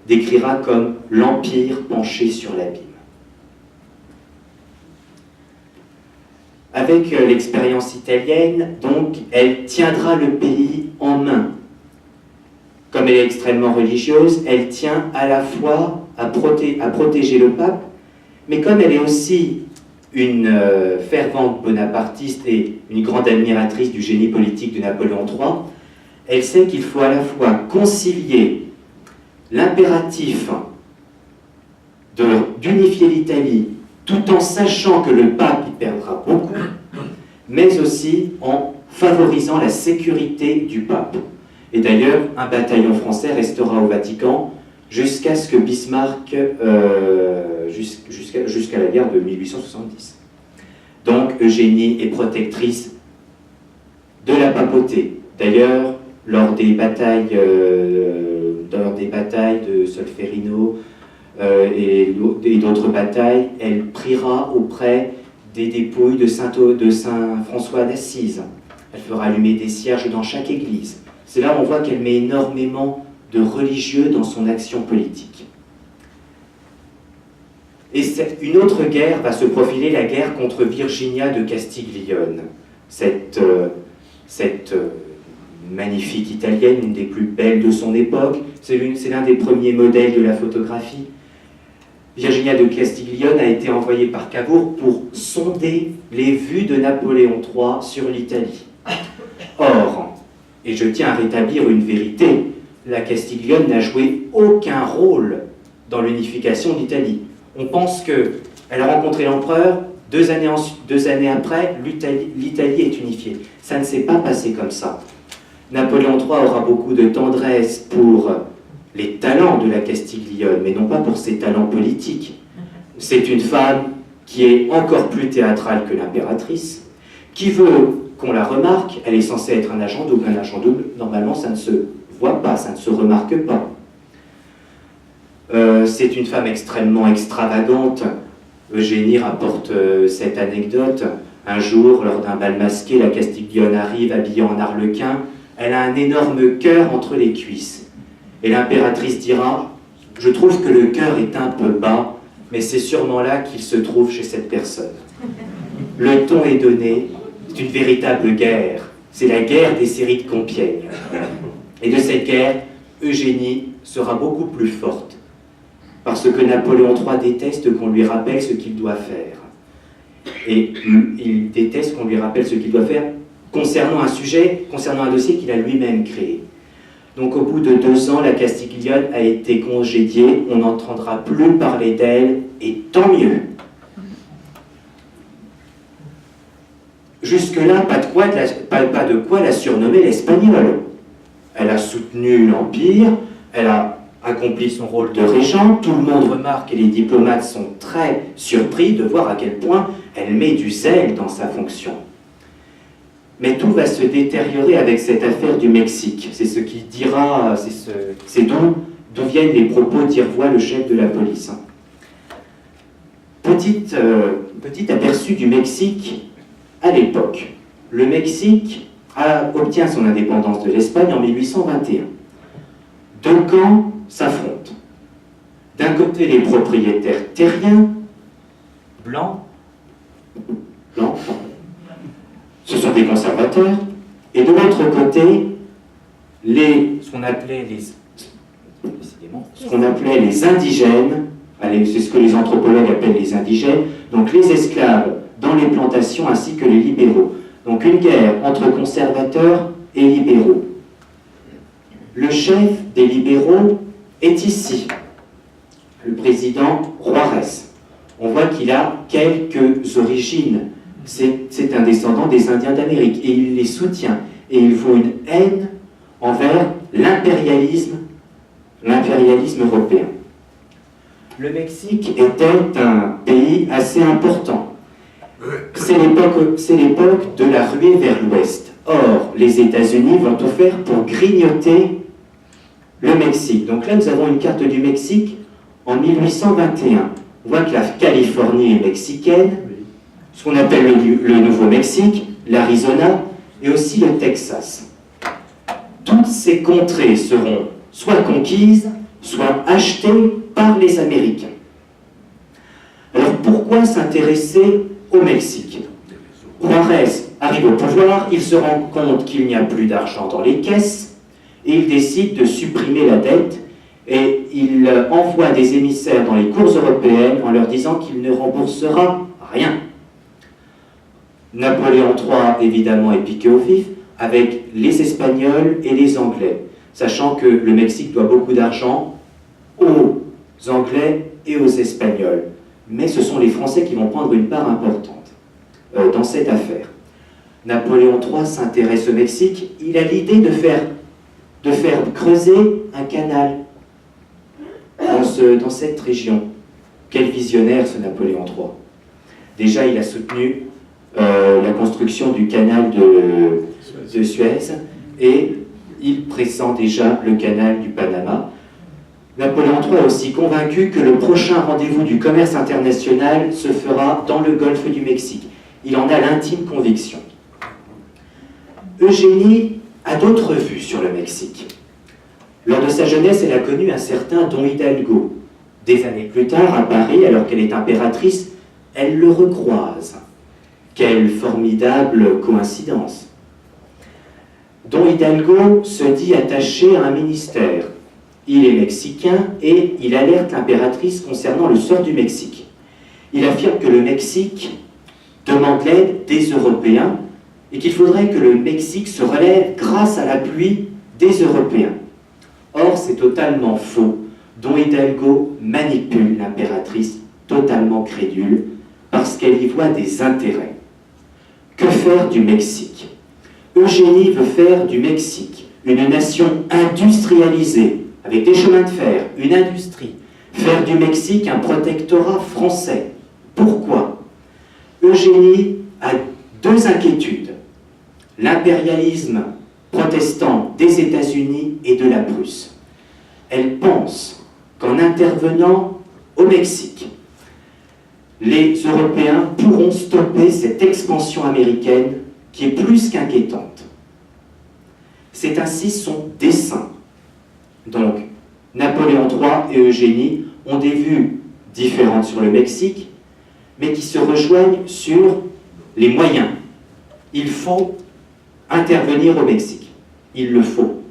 décrira comme l'empire penché sur l'abîme. Avec l'expérience italienne, donc, elle tiendra le pays en main. Comme elle est extrêmement religieuse, elle tient à la fois à protéger le pape, mais comme elle est aussi une fervente bonapartiste et une grande admiratrice du génie politique de Napoléon III, elle sait qu'il faut à la fois concilier l'impératif d'unifier l'Italie, tout en sachant que le pape y perdra beaucoup, mais aussi en favorisant la sécurité du pape. Et d'ailleurs, un bataillon français restera au Vatican jusqu'à ce que Bismarck, jusqu'à la guerre de 1870. Donc Eugénie est protectrice de la papauté. D'ailleurs, lors des batailles de Solferino et d'autres batailles, elle priera auprès des dépouilles de Saint François d'Assise. Elle fera allumer des cierges dans chaque église. C'est là où on voit qu'elle met énormément de religieux dans son action politique. Et une autre guerre va se profiler, la guerre contre Virginia de Castiglione. Cette magnifique italienne, une des plus belles de son époque, c'est l'un des premiers modèles de la photographie. Virginia de Castiglione a été envoyée par Cavour pour sonder les vues de Napoléon III sur l'Italie. Or, et je tiens à rétablir une vérité, la Castiglione n'a joué aucun rôle dans l'unification de l'Italie. On pense qu'elle a rencontré l'empereur, deux années après, l'Italie est unifiée. Ça ne s'est pas passé comme ça. Napoléon III aura beaucoup de tendresse pour les talents de la Castiglione, mais non pas pour ses talents politiques. C'est une femme qui est encore plus théâtrale que l'impératrice, qui veut qu'on la remarque. Elle est censée être un agent double. Un agent double, normalement, ça ne se voit pas, ça ne se remarque pas. C'est une femme extrêmement extravagante. Eugénie rapporte cette anecdote. Un jour, lors d'un bal masqué, la Castiglione arrive habillée en arlequin. Elle a un énorme cœur entre les cuisses. Et l'impératrice dira « Je trouve que le cœur est un peu bas, mais c'est sûrement là qu'il se trouve chez cette personne. » Le ton est donné, c'est une véritable guerre. C'est la guerre des séries de Compiègne. Et de cette guerre, Eugénie sera beaucoup plus forte. Parce que Napoléon III déteste qu'on lui rappelle ce qu'il doit faire. Et il déteste qu'on lui rappelle ce qu'il doit faire concernant un dossier qu'il a lui-même créé. Donc au bout de 2 ans, la Castiglione a été congédiée, on n'entendra plus parler d'elle, et tant mieux. Jusque-là, pas de quoi la surnommer l'Espagnole. Elle a soutenu l'Empire, elle a accompli son rôle de régent, tout le monde remarque et les diplomates sont très surpris de voir à quel point elle met du zèle dans sa fonction. Mais tout va se détériorer avec cette affaire du Mexique. C'est ce qu'il dira, c'est d'où viennent les propos d'Irvoy, le chef de la police. Petit aperçu du Mexique à l'époque. Le Mexique obtient son indépendance de l'Espagne en 1821. 2 camps s'affrontent. D'un côté, les propriétaires terriens, blancs, ce sont des conservateurs, et de l'autre côté, ce qu'on appelait les indigènes, c'est ce que les anthropologues appellent les indigènes, donc les esclaves dans les plantations ainsi que les libéraux. Donc une guerre entre conservateurs et libéraux. Le chef des libéraux est ici, le président Juárez. On voit qu'il a quelques origines. C'est un descendant des Indiens d'Amérique et il les soutient. Et il faut une haine envers l'impérialisme européen. Le Mexique était un pays assez important. C'est l'époque de la ruée vers l'ouest. Or, les États-Unis vont tout faire pour grignoter le Mexique. Donc là, nous avons une carte du Mexique en 1821. On voit que la Californie est mexicaine, ce qu'on appelle le Nouveau-Mexique, l'Arizona et aussi le Texas. Toutes ces contrées seront soit conquises, soit acheté par les Américains. Alors pourquoi s'intéresser au Mexique? Juárez arrive au pouvoir, il se rend compte qu'il n'y a plus d'argent dans les caisses, et il décide de supprimer la dette, et il envoie des émissaires dans les cours européennes en leur disant qu'il ne remboursera rien. Napoléon III, évidemment, est piqué au vif, avec les Espagnols et les Anglais, sachant que le Mexique doit beaucoup d'argent aux Anglais et aux Espagnols. Mais ce sont les Français qui vont prendre une part importante dans cette affaire. Napoléon III s'intéresse au Mexique, il a l'idée de faire creuser un canal dans cette région. Quel visionnaire ce Napoléon III. Déjà, il a soutenu la construction du canal de Suez et il pressent déjà le canal du Panama. Napoléon III est aussi convaincu que le prochain rendez-vous du commerce international se fera dans le golfe du Mexique. Il en a l'intime conviction. Eugénie a d'autres vues sur le Mexique. Lors de sa jeunesse, elle a connu un certain Don Hidalgo. Des années plus tard, à Paris, alors qu'elle est impératrice, elle le recroise. Quelle formidable coïncidence! Don Hidalgo se dit attaché à un ministère. Il est mexicain et il alerte l'impératrice concernant le sort du Mexique. Il affirme que le Mexique demande l'aide des Européens et qu'il faudrait que le Mexique se relève grâce à l'appui des Européens. Or, c'est totalement faux. Don Hidalgo manipule l'impératrice, totalement crédule, parce qu'elle y voit des intérêts. Que faire du Mexique? Eugénie veut faire du Mexique une nation industrialisée, avec des chemins de fer, une industrie. Faire du Mexique un protectorat français. Pourquoi? Eugénie a deux inquiétudes. L'impérialisme protestant des États-Unis et de la Prusse. Elle pense qu'en intervenant au Mexique, les Européens pourront stopper cette expansion américaine qui est plus qu'inquiétante. C'est ainsi son dessein. Donc, Napoléon III et Eugénie ont des vues différentes sur le Mexique, mais qui se rejoignent sur les moyens. Il faut intervenir au Mexique. Il le faut.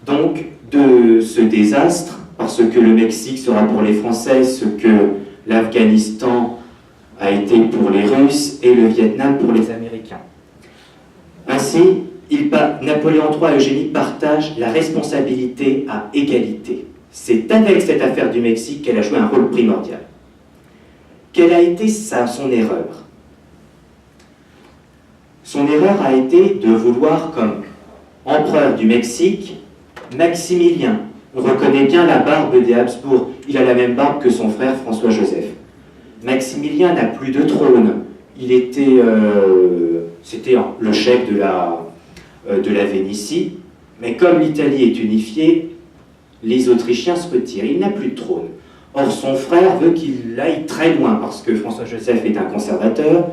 Donc, de ce désastre, parce que le Mexique sera pour les Français ce que l'Afghanistan a été pour les Russes et le Vietnam pour les Américains. Ainsi, Napoléon III et Eugénie partagent la responsabilité à égalité. C'est avec cette affaire du Mexique qu'elle a joué un rôle primordial. Quelle a été son erreur? Son erreur a été de vouloir comme empereur du Mexique Maximilien. On reconnaît bien la barbe des Habsbourg. Il a la même barbe que son frère François-Joseph. Maximilien n'a plus de trône. C'était le chef de la Vénétie. Mais comme l'Italie est unifiée, les Autrichiens se retirent. Il n'a plus de trône. Or, son frère veut qu'il aille très loin, parce que François-Joseph est un conservateur.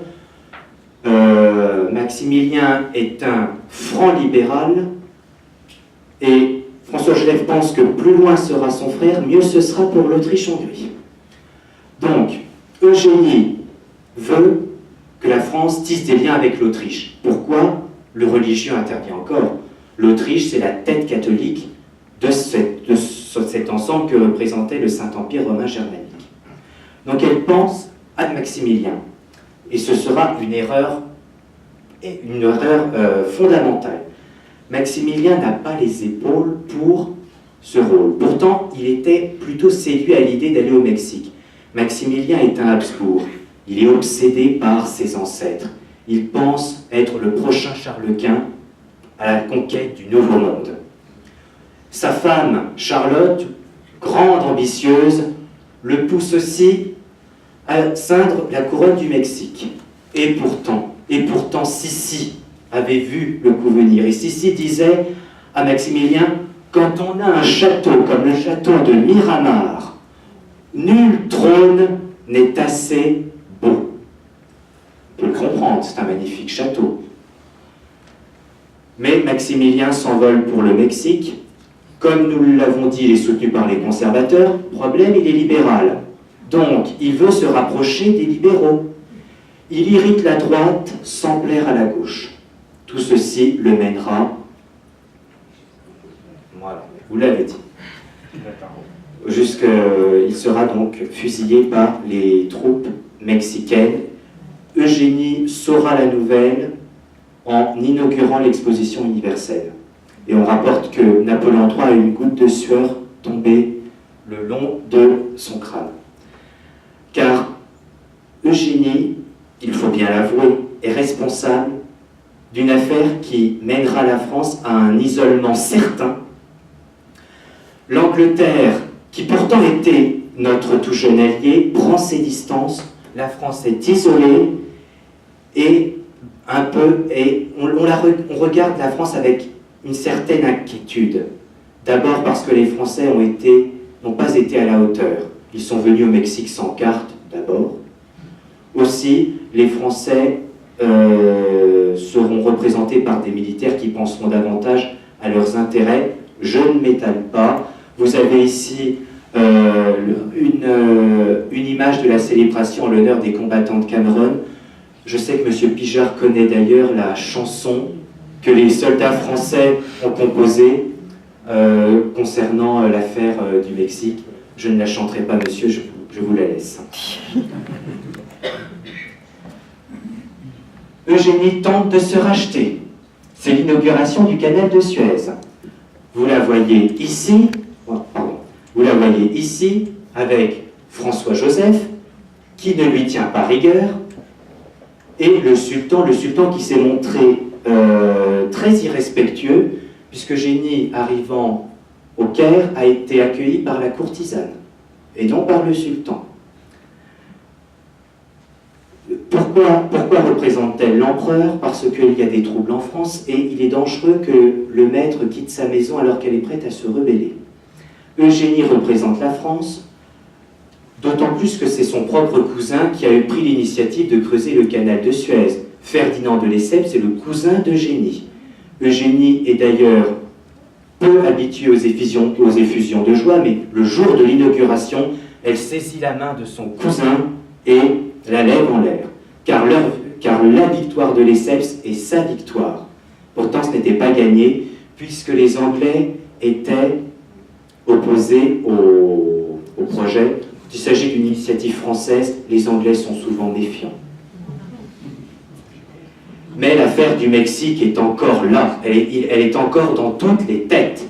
Maximilien est un franc libéral. Et François-Joseph pense que plus loin sera son frère, mieux ce sera pour l'Autriche-Hongrie. Donc, Eugénie veut que la France tisse des liens avec l'Autriche. Pourquoi? Le religieux intervient encore. L'Autriche, c'est la tête catholique de cet ensemble que représentait le Saint-Empire romain germanique. Donc elle pense à Maximilien. Et ce sera une erreur fondamentale. Maximilien n'a pas les épaules pour ce rôle. Pourtant, il était plutôt séduit à l'idée d'aller au Mexique. Maximilien est un Habsbourg. Il est obsédé par ses ancêtres. Il pense être le prochain Charles Quint à la conquête du Nouveau Monde. Sa femme, Charlotte, grande ambitieuse, le pousse aussi à ceindre la couronne du Mexique. Et pourtant, Sissi avait vu le coup venir. Et Sissi disait à Maximilien, quand on a un château comme le château de Miramar, nul trône n'est assez beau. On peut le comprendre, c'est un magnifique château. Mais Maximilien s'envole pour le Mexique Comme nous l'avons dit, il est soutenu par les conservateurs. Problème, il est libéral. Donc, il veut se rapprocher des libéraux. Il irrite la droite sans plaire à la gauche. Tout ceci le mènera, voilà, vous l'avez dit, il sera donc fusillé par les troupes mexicaines. Eugénie saura la nouvelle en inaugurant l'exposition universelle. Et on rapporte que Napoléon III a eu une goutte de sueur tombée le long de son crâne. Car Eugénie, il faut bien l'avouer, est responsable d'une affaire qui mènera la France à un isolement certain. L'Angleterre, qui pourtant était notre tout jeune allié, prend ses distances. La France est isolée et on regarde la France avec une certaine inquiétude. D'abord parce que les Français n'ont pas été à la hauteur. Ils sont venus au Mexique sans carte, d'abord. Aussi, les Français seront représentés par des militaires qui penseront davantage à leurs intérêts. Je ne m'étale pas. Vous avez ici une image de la célébration en l'honneur des combattants de Cameroun. Je sais que M. Pijard connaît d'ailleurs la chanson que les soldats français ont composée concernant l'affaire du Mexique. Je ne la chanterai pas, monsieur, je vous la laisse. Eugénie tente de se racheter. C'est l'inauguration du canal de Suez. Vous la voyez ici, avec François-Joseph, qui ne lui tient pas rigueur, et le sultan qui s'est montré très irrespectueux, puisque Eugénie, arrivant au Caire, a été accueillie par la courtisane, et non par le sultan. Pourquoi représente-t-elle l'empereur? Parce qu'il y a des troubles en France et il est dangereux que le maître quitte sa maison alors qu'elle est prête à se rebeller. Eugénie représente la France, d'autant plus que c'est son propre cousin qui a eu pris l'initiative de creuser le canal de Suez. Ferdinand de Lesseps est le cousin d'Eugénie. Eugénie est d'ailleurs peu habituée aux effusions de joie, mais le jour de l'inauguration, elle saisit la main de son cousin et la lève en l'air. Car la victoire de Lesseps est sa victoire. Pourtant, ce n'était pas gagné, puisque les Anglais étaient opposés au projet. Quand il s'agit d'une initiative française, les Anglais sont souvent méfiants. Mais l'affaire du Mexique est encore là, elle est encore dans toutes les têtes.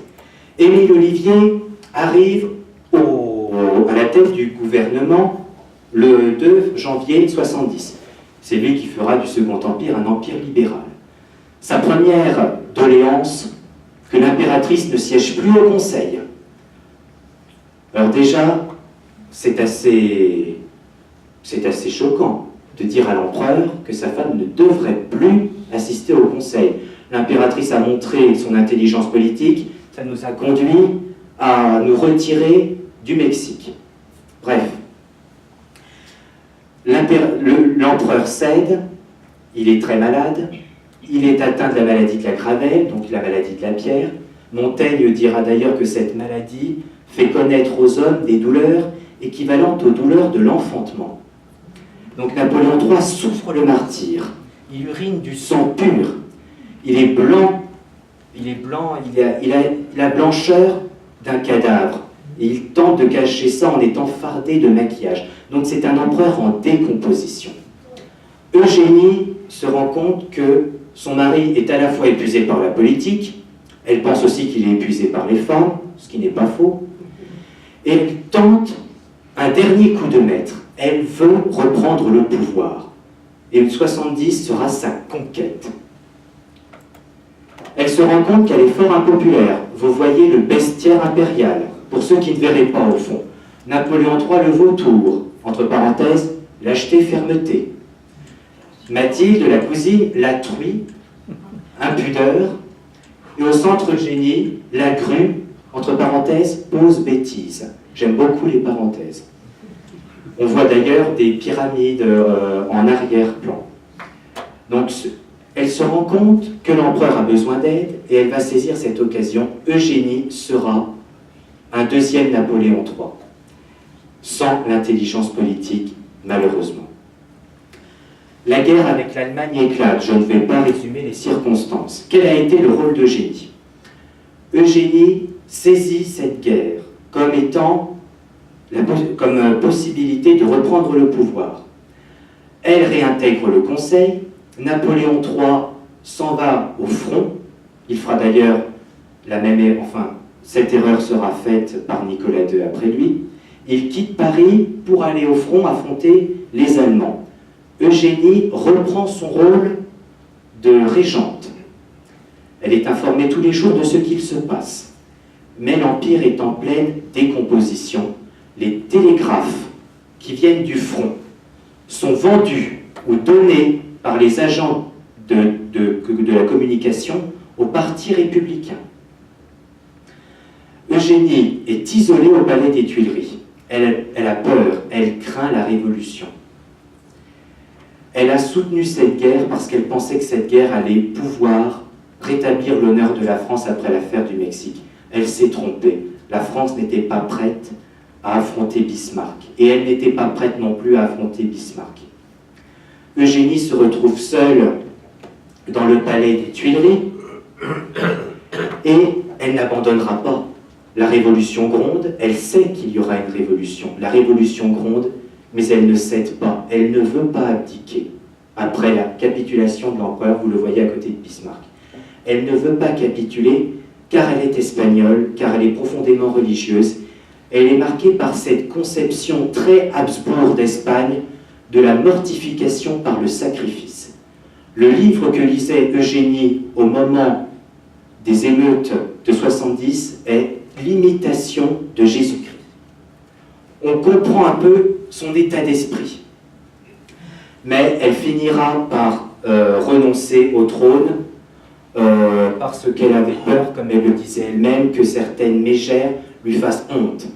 Émile Ollivier arrive à la tête du gouvernement le 2 janvier 1970. C'est lui qui fera du Second Empire un empire libéral. Sa première doléance, que l'impératrice ne siège plus au Conseil. Alors déjà, c'est assez choquant de dire à l'empereur que sa femme ne devrait plus assister au Conseil. L'impératrice a montré son intelligence politique, ça nous a conduit à nous retirer du Mexique. Bref. L'empereur cède, il est très malade, il est atteint de la maladie de la Gravelle, donc la maladie de la pierre. Montaigne dira d'ailleurs que cette maladie fait connaître aux hommes des douleurs équivalentes aux douleurs de l'enfantement. Donc Napoléon III souffre le martyre, il urine du sang pur, il est blanc, il a la blancheur d'un cadavre. Et il tente de cacher ça en étant fardé de maquillage. Donc c'est un empereur en décomposition. Eugénie se rend compte que son mari est à la fois épuisé par la politique, elle pense aussi qu'il est épuisé par les femmes, ce qui n'est pas faux, et elle tente un dernier coup de maître. Elle veut reprendre le pouvoir. Et le 70 sera sa conquête. Elle se rend compte qu'elle est fort impopulaire. Vous voyez le bestiaire impérial. Pour ceux qui ne verraient pas au fond, Napoléon III le vautour, entre parenthèses, lâcheté, fermeté. Mathilde, la cousine, la truie, impudeur. Et au centre Eugénie, la grue, entre parenthèses, pose bêtise. J'aime beaucoup les parenthèses. On voit d'ailleurs des pyramides en arrière-plan. Donc Elle se rend compte que l'empereur a besoin d'aide et elle va saisir cette occasion. Eugénie sera un deuxième Napoléon III, sans l'intelligence politique, malheureusement. La guerre avec l'Allemagne éclate. Je ne vais pas résumer les circonstances. Quel a été le rôle d'Eugénie? Eugénie saisit cette guerre comme étant comme possibilité de reprendre le pouvoir. Elle réintègre le Conseil. Napoléon III s'en va au front. Il fera d'ailleurs cette erreur sera faite par Nicolas II après lui. Il quitte Paris pour aller au front affronter les Allemands. Eugénie reprend son rôle de régente. Elle est informée tous les jours de ce qu'il se passe. Mais l'Empire est en pleine décomposition. Les télégraphes qui viennent du front sont vendus ou donnés par les agents de la communication au Parti républicain. Eugénie est isolée au palais des Tuileries. Elle a peur, elle craint la révolution. Elle a soutenu cette guerre parce qu'elle pensait que cette guerre allait pouvoir rétablir l'honneur de la France après l'affaire du Mexique. Elle s'est trompée. La France n'était pas prête à affronter Bismarck. Et elle n'était pas prête non plus à affronter Bismarck. Eugénie se retrouve seule dans le palais des Tuileries et elle n'abandonnera pas. La révolution gronde, elle sait qu'il y aura une révolution. La révolution gronde, mais elle ne cède pas. Elle ne veut pas abdiquer. Après la capitulation de l'empereur, vous le voyez à côté de Bismarck. Elle ne veut pas capituler car elle est espagnole, car elle est profondément religieuse. Elle est marquée par cette conception très Habsbourg d'Espagne de la mortification par le sacrifice. Le livre que lisait Eugénie au moment des émeutes de 70 est l'imitation de Jésus-Christ. On comprend un peu son état d'esprit. Mais elle finira par renoncer au trône parce qu'elle avait peur, comme elle le disait elle-même, que certaines mégères lui fassent honte.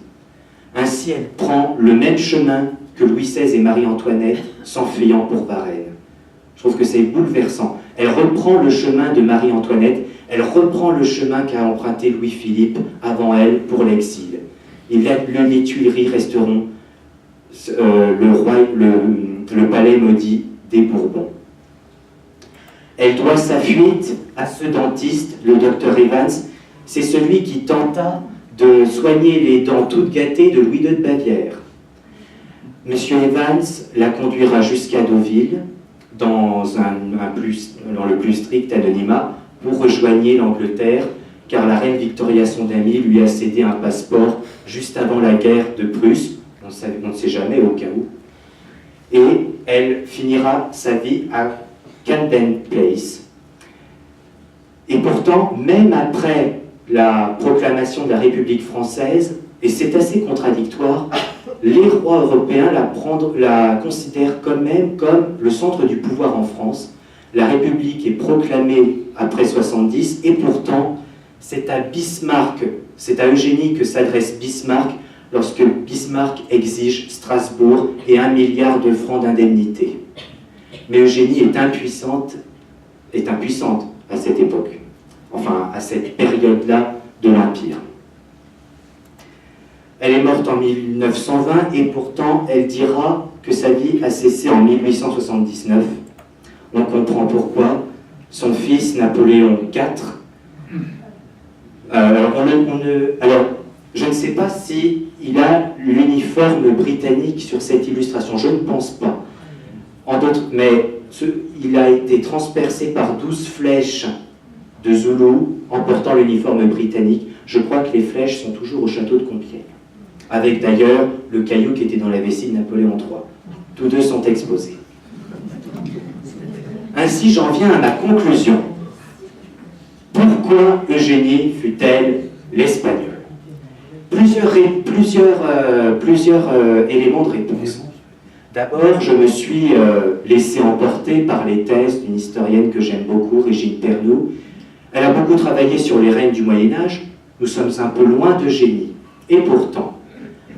Ainsi, elle prend le même chemin que Louis XVI et Marie-Antoinette, s'enfuyant pour Varennes. Je trouve que c'est bouleversant. Elle reprend le chemin de Marie-Antoinette, elle reprend le chemin qu'a emprunté Louis-Philippe avant elle pour l'exil. Les Tuileries resteront le palais maudit des Bourbons. Elle doit sa fuite à ce dentiste, le docteur Evans. C'est celui qui tenta de soigner les dents toutes gâtées de Louis II de Bavière. Monsieur Evans la conduira jusqu'à Deauville, dans le plus strict anonymat, pour rejoigner l'Angleterre, car la reine Victoria, son amie, lui a cédé un passeport juste avant la guerre de Prusse, on ne sait jamais au cas où, et elle finira sa vie à Camden Place. Et pourtant, même après la proclamation de la République française, et c'est assez contradictoire, les rois européens la considèrent quand même comme le centre du pouvoir en France. La République est proclamée après 70, et pourtant, c'est à Eugénie que s'adresse Bismarck lorsque Bismarck exige Strasbourg et 1 milliard de francs d'indemnité. Mais Eugénie est impuissante à cette époque, enfin à cette période-là de l'Empire. Elle est morte en 1920 et pourtant elle dira que sa vie a cessé en 1879. On comprend pourquoi. Son fils Napoléon IV. Je ne sais pas si il a l'uniforme britannique sur cette illustration. Je ne pense pas. Mais il a été transpercé par 12 flèches de Zoulou en portant l'uniforme britannique. Je crois que les flèches sont toujours au château de Compiègne, avec d'ailleurs le caillou qui était dans la vessie de Napoléon III. Tous deux sont exposés. Ainsi, j'en viens à ma conclusion. Pourquoi Eugénie fut-elle l'espagnole? Plusieurs éléments de réponse. D'abord, je me suis laissé emporter par les thèses d'une historienne que j'aime beaucoup, Régine Pernoud. Elle a beaucoup travaillé sur les reines du Moyen-Âge. Nous sommes un peu loin d'Eugénie. Et pourtant,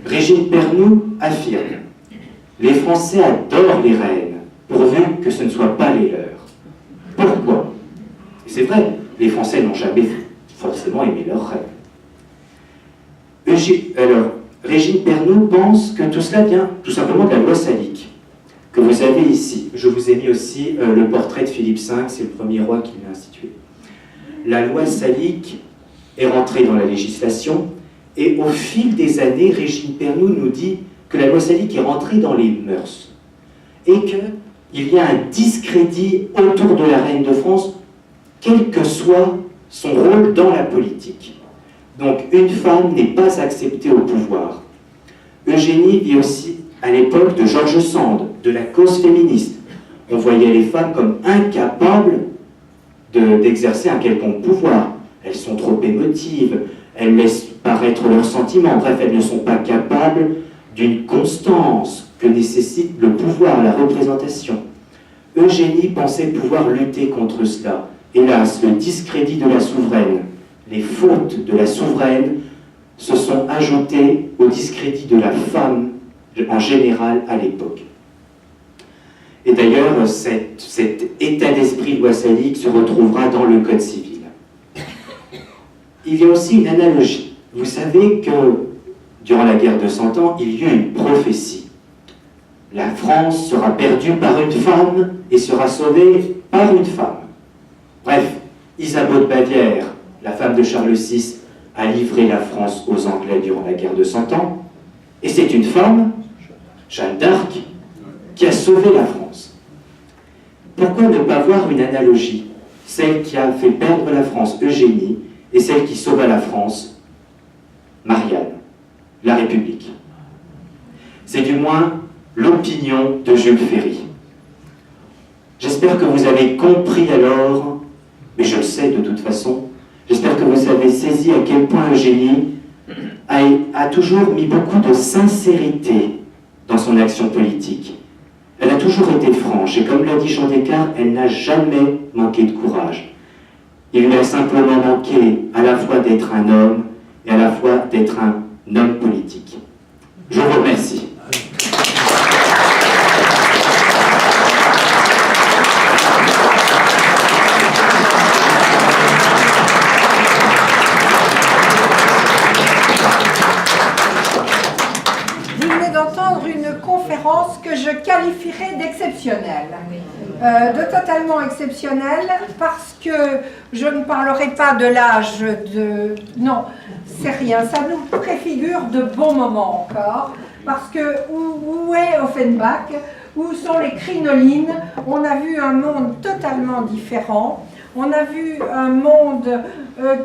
Régine Pernoud affirme « Les Français adorent les reines, pourvu que ce ne soit pas les leurs. » Pourquoi? C'est vrai, les Français n'ont jamais forcément aimé leur reine. Alors, Régine Pernoud pense que tout cela vient tout simplement de la loi salique, que vous avez ici. Je vous ai mis aussi le portrait de Philippe V, c'est le premier roi qui l'a institué. La loi salique est rentrée dans la législation, et au fil des années, Régine Pernoud nous dit que la loi salique est rentrée dans les mœurs, et qu'il y a un discrédit autour de la reine de France, quel que soit son rôle dans la politique. Donc une femme n'est pas acceptée au pouvoir. Eugénie vit aussi à l'époque de George Sand, de la cause féministe. On voyait les femmes comme incapables d'exercer un quelconque pouvoir. Elles sont trop émotives, elles laissent paraître leurs sentiments, bref, elles ne sont pas capables d'une constance que nécessite le pouvoir, la représentation. Eugénie pensait pouvoir lutter contre cela. Hélas, le discrédit de la souveraine, les fautes de la souveraine se sont ajoutées au discrédit de la femme en général à l'époque. Et d'ailleurs, cet état d'esprit loi salique se retrouvera dans le Code civil. Il y a aussi une analogie. Vous savez que durant la guerre de 100 ans, il y eut une prophétie. La France sera perdue par une femme et sera sauvée par une femme. Bref, Isabeau de Bavière, la femme de Charles VI, a livré la France aux Anglais durant la guerre de 100 ans, et c'est une femme, Jeanne d'Arc, qui a sauvé la France. Pourquoi ne pas voir une analogie? Celle qui a fait perdre la France, Eugénie, et celle qui sauva la France, Marianne, la République. C'est du moins l'opinion de Jules Ferry. J'espère que vous avez compris alors, mais je le sais de toute façon, j'espère que vous avez saisi à quel point Eugénie a toujours mis beaucoup de sincérité dans son action politique. Elle a toujours été franche, et comme l'a dit Jean Descartes, elle n'a jamais manqué de courage. Il lui a simplement manqué à la fois d'être un homme et à la fois d'être un homme politique. Je vous remercie. Que je qualifierais d'exceptionnelle, de totalement exceptionnelle, parce que je ne parlerai pas de l'âge de... Non, c'est rien, ça nous préfigure de bons moments encore, parce que où est Offenbach, où sont les crinolines, on a vu un monde totalement différent, on a vu un monde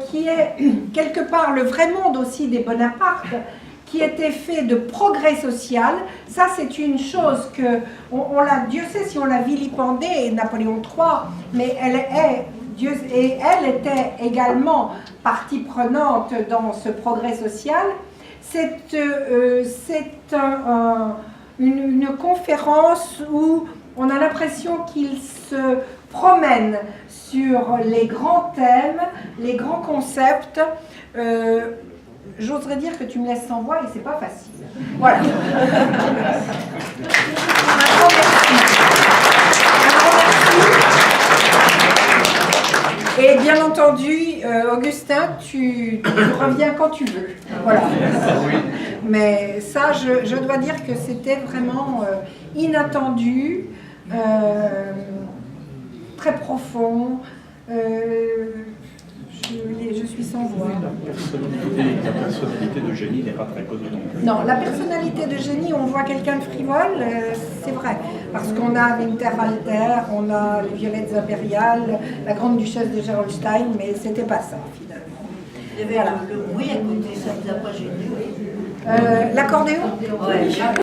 qui est quelque part le vrai monde aussi des Bonaparte, qui était fait de progrès social. Ça, c'est une chose que, Dieu sait si on l'a vilipendée, Napoléon III, mais elle était également partie prenante dans ce progrès social. C'est une conférence où on a l'impression qu'il se promène sur les grands thèmes, les grands concepts. J'oserais dire que tu me laisses sans voix et c'est pas facile. Voilà. Un grand merci. Et bien entendu, Augustin, tu reviens quand tu veux. Voilà. Mais ça, je dois dire que c'était vraiment inattendu, très profond. Je suis sans voix. La personnalité d'Eugénie n'est pas très connue non plus. Non, la personnalité d'Eugénie, on voit quelqu'un de frivole, c'est vrai. Parce qu'on a Winterhalter, on a les Violettes impériales, la grande duchesse de Gerolstein, mais c'était pas ça finalement. Il y avait le bruit à côté, ça ne vous a pas gêné? L'accordéon ? Ouais.